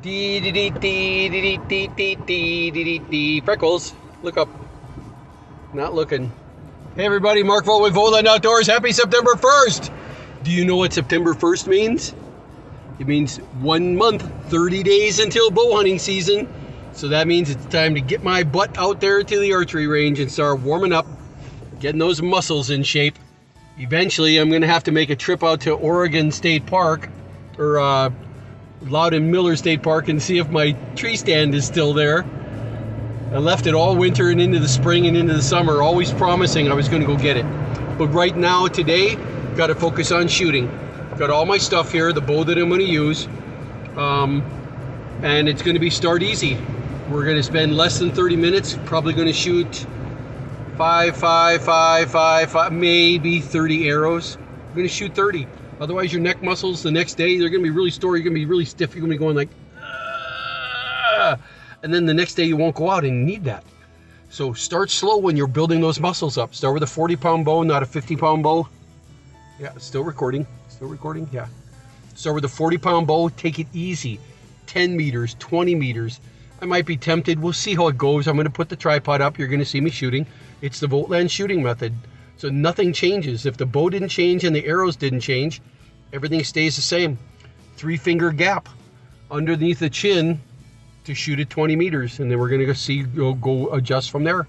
Dee dee dee dee dee dee dee dee dee dee. Freckles, look up. Not looking. Hey everybody, Mark Vogt with Vogtland Outdoors. Happy September 1st. Do you know what September 1st means? It means 1 month, 30 days until bow hunting season. So that means it's time to get my butt out there to the archery range and start warming up, getting those muscles in shape. Eventually, I'm going to have to make a trip out to Oregon State Park, or Loudon Miller State Park, and see if my tree stand is still there. I left it all winter and into the spring and into the summer, always promising I was going to go get it. But right now, today, got to focus on shooting. Got all my stuff here, the bow that I'm going to use, and it's going to be start easy. We're going to spend less than 30 minutes, probably going to shoot 5, maybe 30 arrows. I'm going to shoot 30. Otherwise, your neck muscles the next day, they're going to be really sore. You're going to be really stiff. You're going to be going like, and then the next day you won't go out and you need that. So start slow when you're building those muscles up. Start with a 40-pound bow, not a 50-pound bow. Yeah, still recording. Still recording? Yeah. Start with a 40-pound bow. Take it easy. 10 meters, 20 meters. I might be tempted. We'll see how it goes. I'm going to put the tripod up. You're going to see me shooting. It's the Vogtland shooting method. So nothing changes. If the bow didn't change and the arrows didn't change, everything stays the same. 3-finger gap underneath the chin to shoot at 20 meters. And then we're going to see, go adjust from there.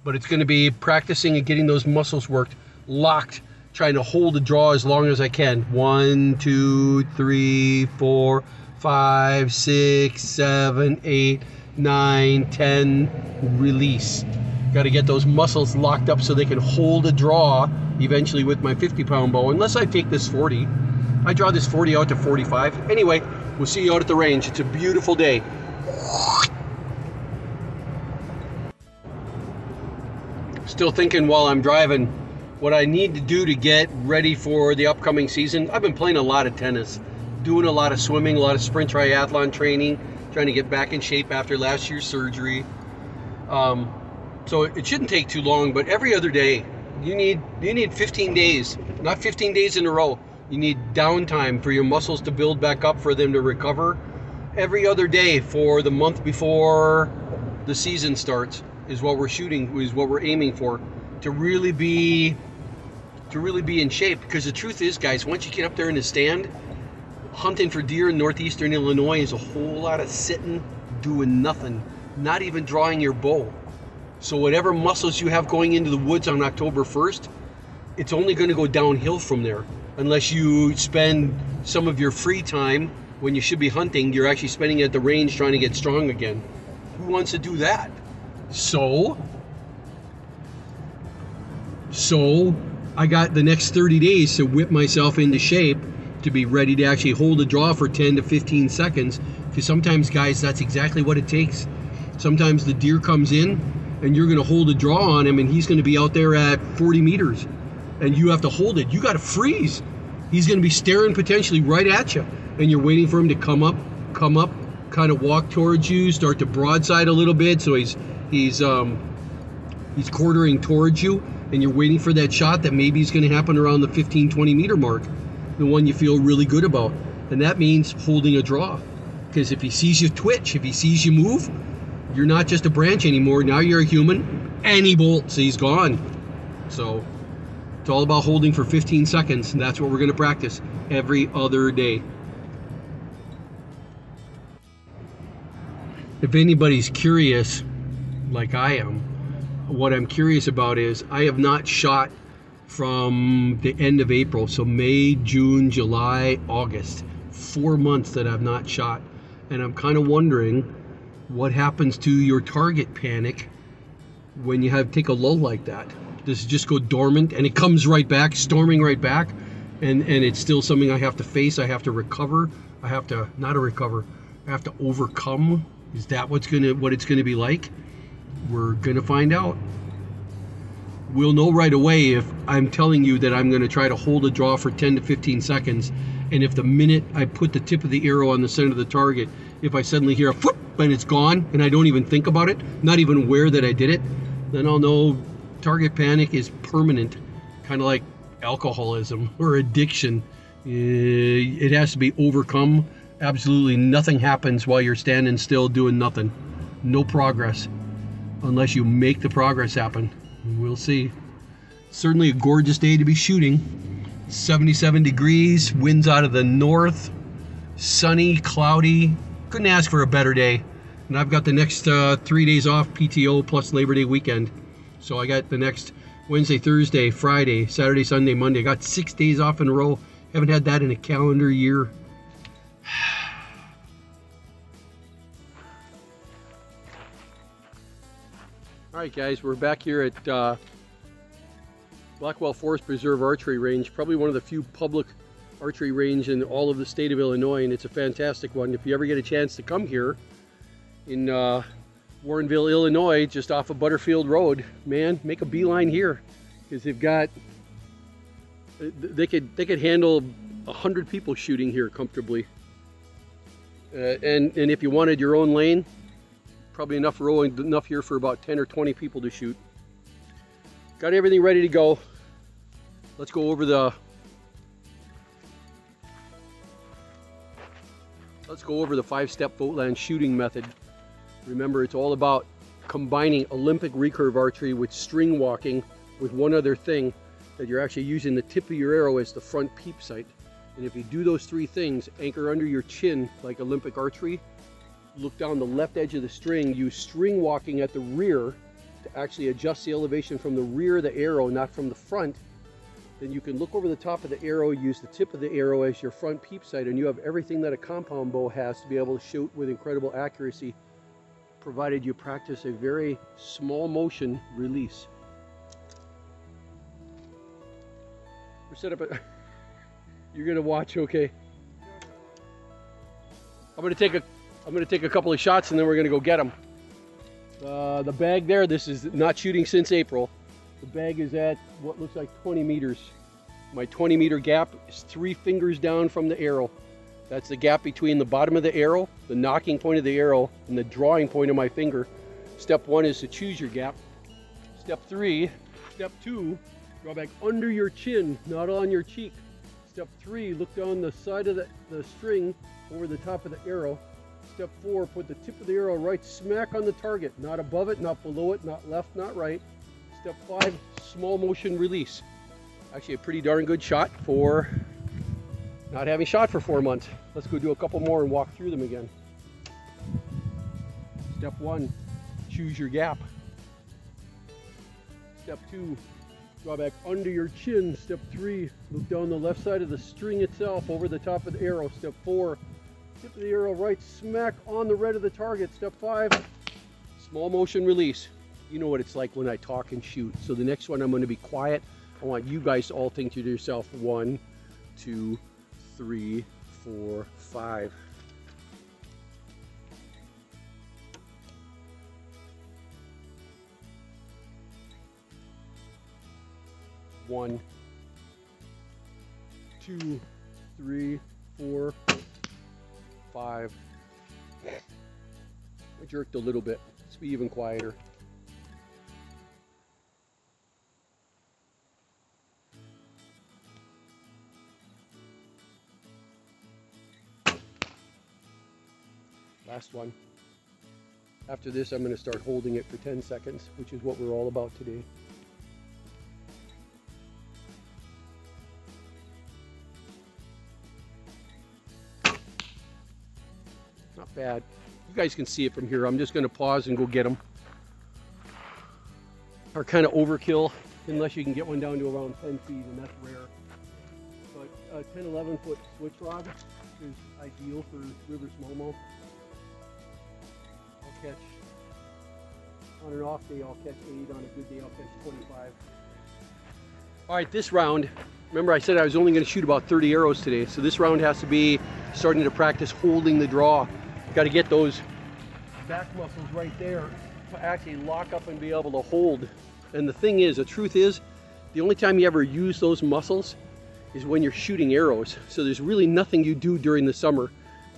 But it's going to be practicing and getting those muscles worked, locked, trying to hold the draw as long as I can. 1, 2, 3, 4, 5, 6, 7, 8, 9, 10, release. Got to get those muscles locked up so they can hold a draw eventually with my 50-pound bow, unless I take this 40. I draw this 40 out to 45. Anyway, we'll see you out at the range. It's a beautiful day. Still thinking while I'm driving what I need to do to get ready for the upcoming season. I've been playing a lot of tennis, doing a lot of swimming, a lot of sprint triathlon training, trying to get back in shape after last year's surgery. So it shouldn't take too long, but every other day, you need 15 days, not 15 days in a row. You need downtime for your muscles to build back up, for them to recover. Every other day for the month before the season starts is what we're shooting, is what we're aiming for, to really be in shape. Because the truth is, guys, once you get up there in the stand, hunting for deer in northeastern Illinois is a whole lot of sitting, doing nothing, not even drawing your bow. So whatever muscles you have going into the woods on October 1st, it's only going to go downhill from there. Unless you spend some of your free time when you should be hunting, you're actually spending it at the range trying to get strong again. Who wants to do that? So I got the next 30 days to whip myself into shape to be ready to actually hold a draw for 10 to 15 seconds. Because sometimes, guys, that's exactly what it takes. Sometimes the deer comes in and you're going to hold a draw on him, and he's going to be out there at 40 meters. And you have to hold it. You got to freeze. He's going to be staring potentially right at you. And you're waiting for him to come up, kind of walk towards you, start to broadside a little bit. So he's quartering towards you. And you're waiting for that shot that maybe is going to happen around the 15, 20 meter mark. The one you feel really good about. And that means holding a draw. Because if he sees you twitch, if he sees you move, you're not just a branch anymore. Now you're a human, and he bolts. He's gone. So it's all about holding for 15 seconds, and that's what we're going to practice every other day. If anybody's curious, like I am, what I'm curious about is I have not shot from the end of April, so May, June, July, August. 4 months that I've not shot. And I'm kind of wondering what happens to your target panic when you take a lull like that. Does it just go dormant and it comes right back, storming right back, and it's still something I have to face, I have to recover, I have to overcome? Is that what it's gonna be like? We're gonna find out. We'll know right away if I'm telling you that I'm gonna try to hold a draw for 10 to 15 seconds, and if the minute I put the tip of the arrow on the center of the target, if I suddenly hear a whoop and it's gone and I don't even think about it, not even aware that I did it, then I'll know target panic is permanent, kind of like alcoholism or addiction. It has to be overcome Absolutely nothing happens while you're standing still doing nothing. No progress unless you make the progress happen. We'll see. Certainly a gorgeous day to be shooting. 77 degrees, winds out of the north, sunny, cloudy. Couldn't ask for a better day. And I've got the next 3 days off, PTO plus Labor Day weekend. So I got the next Wednesday, Thursday, Friday, Saturday, Sunday, Monday. I got 6 days off in a row. Haven't had that in a calendar year. All right, guys, we're back here at Blackwell Forest Preserve Archery Range, probably one of the few public archery range in all of the state of Illinois, and it's a fantastic one. If you ever get a chance to come here in Warrenville, Illinois, just off of Butterfield Road, man, make a beeline here, because they've got, they could handle 100 people shooting here comfortably. And if you wanted your own lane, probably enough here for about 10 or 20 people to shoot. Got everything ready to go. Let's go over the five-step Vogtland shooting method. Remember, it's all about combining Olympic recurve archery with string walking with one other thing, that you're actually using the tip of your arrow as the front peep sight. And if you do those three things, anchor under your chin like Olympic archery, look down the left edge of the string, use string walking at the rear to actually adjust the elevation from the rear of the arrow, not from the front, then you can look over the top of the arrow, use the tip of the arrow as your front peep sight, and you have everything that a compound bow has to be able to shoot with incredible accuracy, provided you practice a very small motion release. We're set up at, you're gonna watch, okay? I'm gonna take a couple of shots and then we're gonna go get them. The bag there, this is not shooting since April. The bag is at what looks like 20 meters. My 20-meter gap is 3 fingers down from the arrow. That's the gap between the bottom of the arrow, the knocking point of the arrow, and the drawing point of my finger. Step 1 is to choose your gap. Step 2, draw back under your chin, not on your cheek. Step 3, look down the side of the string over the top of the arrow. Step 4, put the tip of the arrow right smack on the target, not above it, not below it, not left, not right. Step 5, small motion release. Actually a pretty darn good shot for not having shot for 4 months. Let's go do a couple more and walk through them again. Step 1, choose your gap. Step 2, draw back under your chin. Step 3, look down the left side of the string itself over the top of the arrow. Step 4, tip of the arrow right smack on the red of the target. Step 5, small motion release. You know what it's like when I talk and shoot. So the next one I'm going to be quiet. I want you guys to all think to yourself, 1, 2, 3, 4, 5. One, 2, 3, 4, 5. I jerked a little bit. Let's be even quieter. Last one. After this, I'm going to start holding it for 10 seconds, which is what we're all about today. Not bad. You guys can see it from here. I'm just going to pause and go get them. Are kind of overkill, unless you can get one down to around 10 feet, and that's rare. But a 10, 11 foot switch rod is ideal for river smallmouth. I'll catch, on an off day, I'll catch 8. On a good day, I'll catch 25. All right, this round, remember I said I was only going to shoot about 30 arrows today, so this round has to be starting to practice holding the draw. Got to get those back muscles right there to actually lock up and be able to hold. And the thing is, the truth is, the only time you ever use those muscles is when you're shooting arrows. So there's really nothing you do during the summer.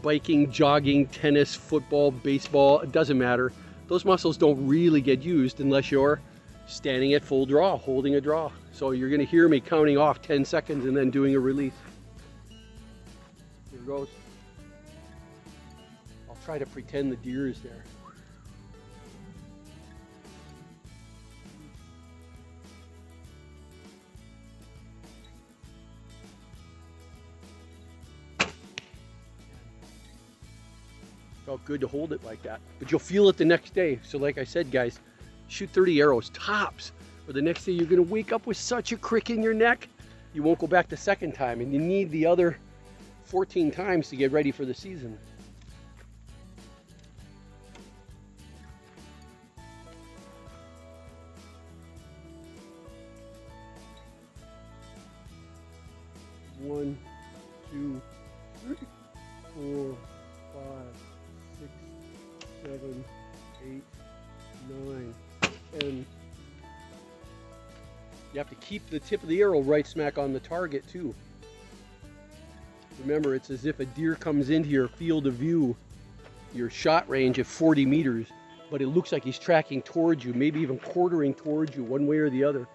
Biking, jogging, tennis, football, baseball, it doesn't matter. Those muscles don't really get used unless you're standing at full draw, holding a draw. So you're going to hear me counting off 10 seconds and then doing a release. Here it goes. try to pretend the deer is there. Felt good to hold it like that, but you'll feel it the next day. So like I said, guys, shoot 30 arrows tops, or the next day you're gonna wake up with such a crick in your neck, you won't go back the second time, and you need the other 14 times to get ready for the season. One, two, three, 4, 5, 6, 7, 8, 9, 10. You have to keep the tip of the arrow right smack on the target too. Remember, it's as if a deer comes into your field of view, your shot range at 40 meters, but it looks like he's tracking towards you, maybe even quartering towards you one way or the other.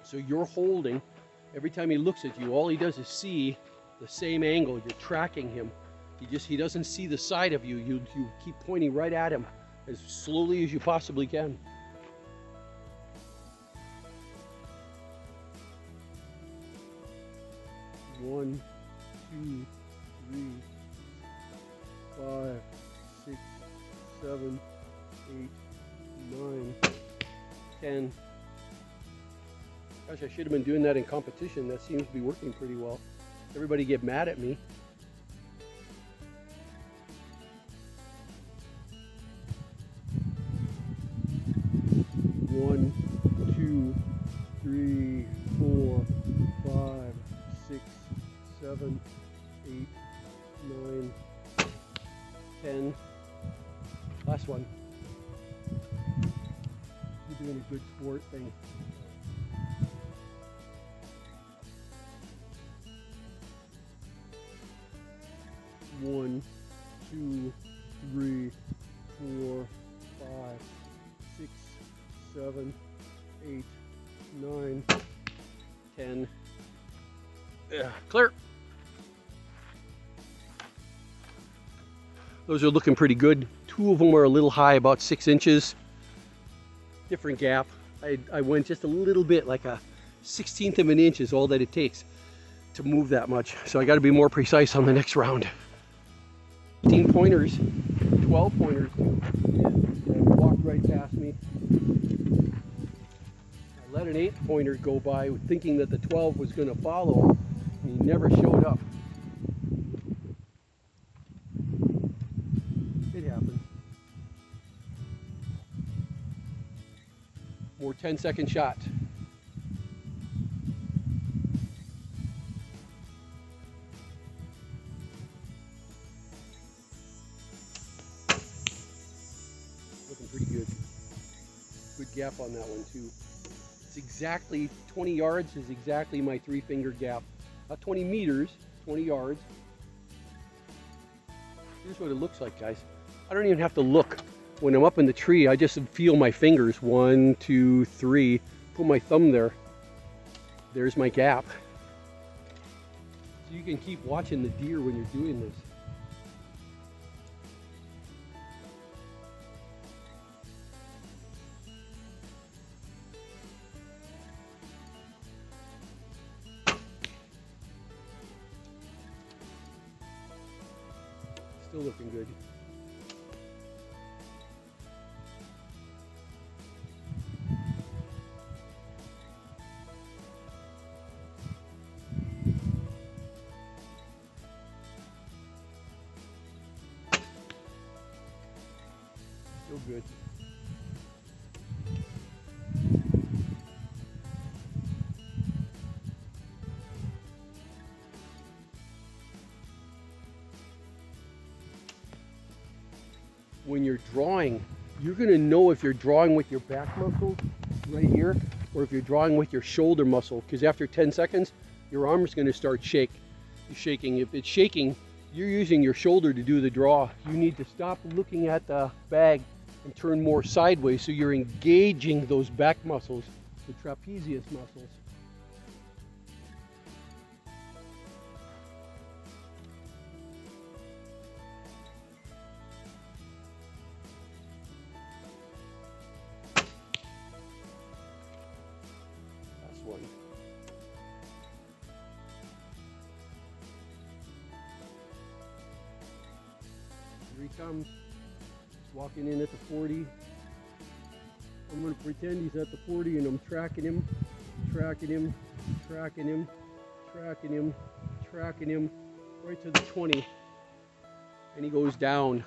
So you're holding, every time he looks at you, all he does is see the same angle. You're tracking him. He doesn't see the side of you. You keep pointing right at him as slowly as you possibly can. One, 2, 3, 5, 6, 7, 8, 9, 10. Gosh, I should have been doing that in competition. That seems to be working pretty well. Everybody get mad at me. One, 2, 3, 4, 5, 6, 7, 8, 9, 10. Last one. You're doing a good sport thing. One, 2, 3, 4, 5, 6, 7, 8, 9, 10. Clear. Those are looking pretty good. 2 of them are a little high, about 6 inches. Different gap. I went just a little bit, like a 1/16 of an inch is all that it takes to move that much. So I got to be more precise on the next round. 15 pointers, 12 pointers. They walked right past me. I let an 8 pointer go by thinking that the 12 was going to follow, and he never showed up. It happens. More 10-second shots. Looking pretty good. Good gap on that one too. It's exactly 20 yards is exactly my 3-finger gap. Not 20 meters, 20 yards. Here's what it looks like, guys. I don't even have to look. When I'm up in the tree, I just feel my fingers. 1, 2, 3. Put my thumb there. There's my gap. So you can keep watching the deer when you're doing this. Still looking good. Still good. When you're drawing, you're going to know if you're drawing with your back muscle right here or if you're drawing with your shoulder muscle, because after 10 seconds your arm is going to start shaking. If it's shaking, you're using your shoulder to do the draw. You need to stop looking at the bag and turn more sideways so you're engaging those back muscles, the trapezius muscles. comes. Walking in at the 40. I'm going to pretend he's at the 40 and I'm tracking him, tracking him, tracking him, tracking him, tracking him, right to the 20. And he goes down.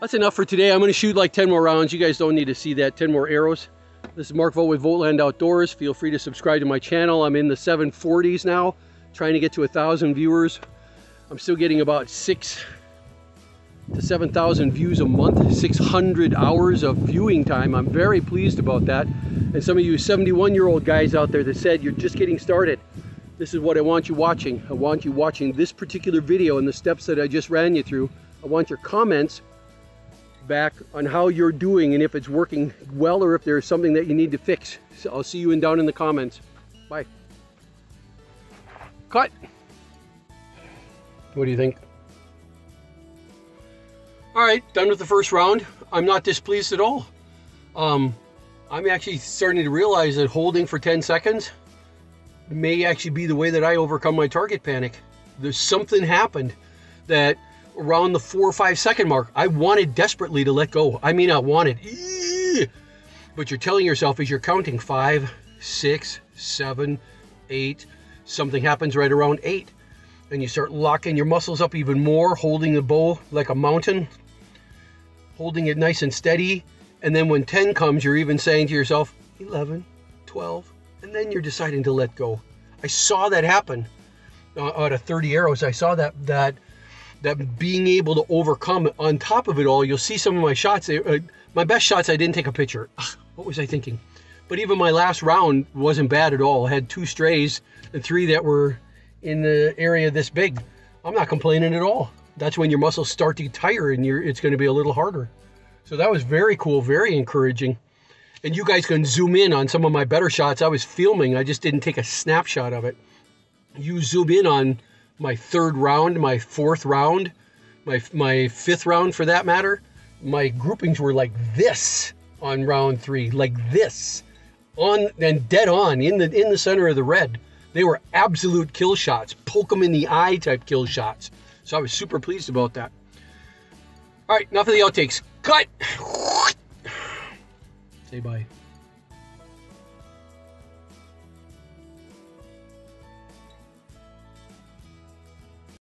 That's enough for today. I'm going to shoot like 10 more rounds. You guys don't need to see that. 10 more arrows. This is Mark Vogt with Vogtland Outdoors. Feel free to subscribe to my channel. I'm in the 740s now, trying to get to 1,000 viewers. I'm still getting about 6,000 to 7,000 views a month, 600 hours of viewing time. I'm very pleased about that. And some of you 71-year-old guys out there that said you're just getting started, this is what I want you watching. I want you watching this particular video and the steps that I just ran you through. I want your comments back on how you're doing and if it's working well or if there's something that you need to fix. So I'll see you down in the comments. Bye. Cut. What do you think? All right, done with the first round. I'm not displeased at all. I'm actually starting to realize that holding for 10 seconds may actually be the way that I overcome my target panic. There's something happened that around the 4 or 5 second mark, I wanted desperately to let go. I mean, I wanted, but you're telling yourself as you're counting 5, 6, 7, 8, something happens right around 8. And you start locking your muscles up even more, holding the bow like a mountain, holding it nice and steady. And then when 10 comes, you're even saying to yourself, 11, 12, and then you're deciding to let go. I saw that happen out of 30 arrows. I saw that being able to overcome. On top of it all, you'll see some of my shots. My best shots, I didn't take a picture. What was I thinking? But even my last round wasn't bad at all. I had 2 strays and 3 that were in the area this big. I'm not complaining at all. That's when your muscles start to tire and it's going to be a little harder. So that was very cool, very encouraging. And you guys can zoom in on some of my better shots. I was filming, I just didn't take a snapshot of it. You zoom in on my 3rd round, my 4th round, my 5th round for that matter. My groupings were like this on round 3, like this, on and dead on in the center of the red. They were absolute kill shots, poke them in the eye type kill shots. So I was super pleased about that. All right, enough of the outtakes. Cut. Say bye.